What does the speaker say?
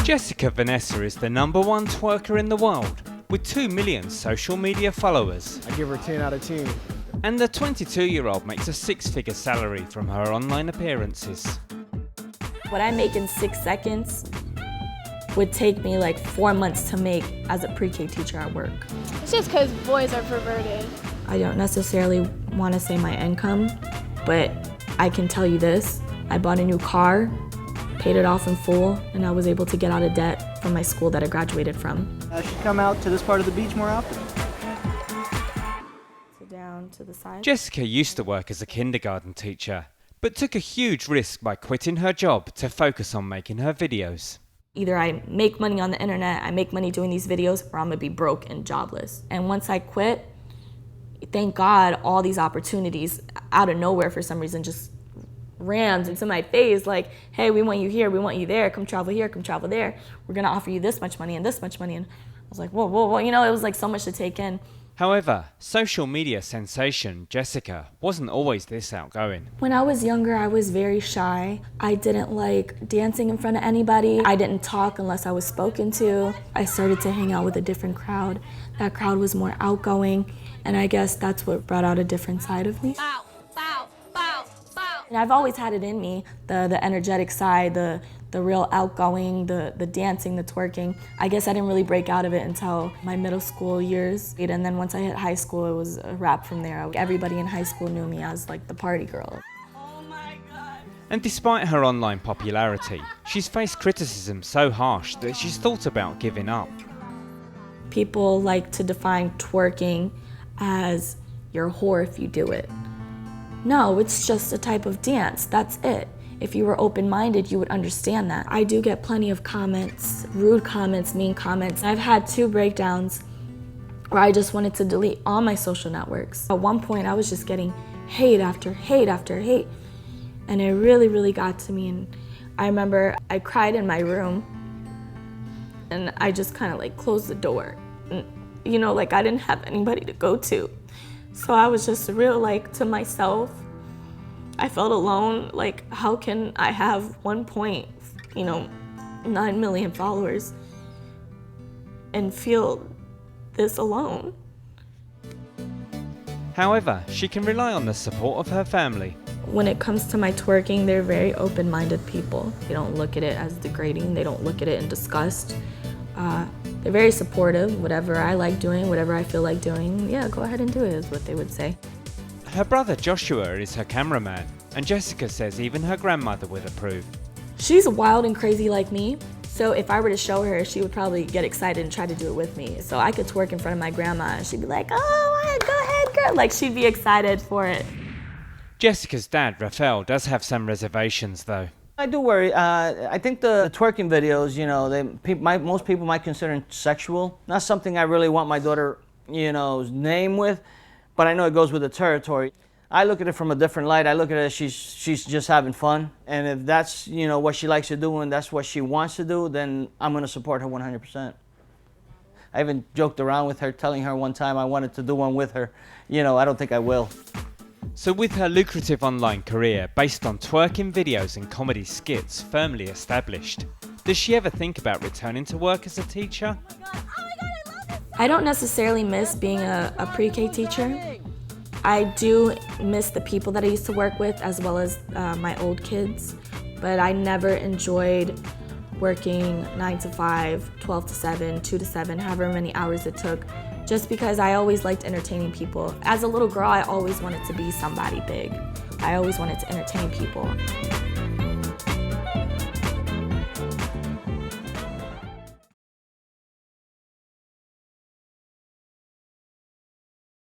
Jessica Vanessa is the #1 twerker in the world, with 2 million social media followers. I give her 10 out of 10. And the 22-year-old makes a 6-figure salary from her online appearances. What I make in 6 seconds would take me like 4 months to make as a pre-K teacher at work. It's just because boys are perverted. I don't necessarily want to say my income, but I can tell you this. I bought a new car, paid it off in full, and I was able to get out of debt from my school that I graduated from. I should come out to this part of the beach more often. Sit down to the side. Jessica used to work as a kindergarten teacher, but took a huge risk by quitting her job to focus on making her videos. Either I make money on the internet, I make money doing these videos, or I'm gonna be broke and jobless. And once I quit, thank God all these opportunities out of nowhere for some reason just rammed into my face like, hey, we want you here, we want you there, come travel here, come travel there. We're gonna offer you this much money and this much money. And I was like, whoa, whoa, whoa, you know, it was like so much to take in. However, social media sensation Jessica wasn't always this outgoing. When I was younger, I was very shy. I didn't like dancing in front of anybody. I didn't talk unless I was spoken to. I started to hang out with a different crowd. That crowd was more outgoing, and I guess that's what brought out a different side of me. Bow, bow, bow, bow. And I've always had it in me, the energetic side, the real outgoing, the dancing, the twerking. I guess I didn't really break out of it until my middle school years. And then once I hit high school, it was a wrap from there. Everybody in high school knew me as like the party girl. Oh my God. And despite her online popularity, she's faced criticism so harsh that she's thought about giving up. People like to define twerking as you're a whore if you do it. No, it's just a type of dance, that's it. If you were open-minded, you would understand that. I do get plenty of comments, rude comments, mean comments. I've had 2 breakdowns where I just wanted to delete all my social networks. At one point, I was just getting hate after hate after hate. And it really, really got to me. And I remember I cried in my room and I just kind of like closed the door. And, you know, like I didn't have anybody to go to. So I was just real like to myself. I felt alone, like how can I have 1.9 million followers and feel this alone? However, she can rely on the support of her family. When it comes to my twerking, they're very open-minded people. They don't look at it as degrading, they don't look at it in disgust. They're very supportive, whatever I like doing, whatever I feel like doing, yeah, go ahead and do it is what they would say. Her brother Joshua is her cameraman, and Jessica says even her grandmother would approve. She's wild and crazy like me, so if I were to show her, she would probably get excited and try to do it with me. So I could twerk in front of my grandma and she'd be like, oh, go ahead, girl. Like she'd be excited for it. Jessica's dad, Rafael, does have some reservations though. I do worry. I think the twerking videos, you know, most people might consider them sexual. Not something I really want my daughter, you know, name with, but I know it goes with the territory. I look at it from a different light. I look at it as she's just having fun. And if that's, you know, what she likes to do and that's what she wants to do, then I'm going to support her 100%. I even joked around with her, telling her one time I wanted to do one with her. You know, I don't think I will. So with her lucrative online career based on twerking videos and comedy skits firmly established, does she ever think about returning to work as a teacher? I don't necessarily miss being a pre-K teacher. I do miss the people that I used to work with as well as my old kids, but I never enjoyed working 9 to 5, 12 to 7, 2 to 7, however many hours it took, just because I always liked entertaining people. As a little girl, I always wanted to be somebody big. I always wanted to entertain people.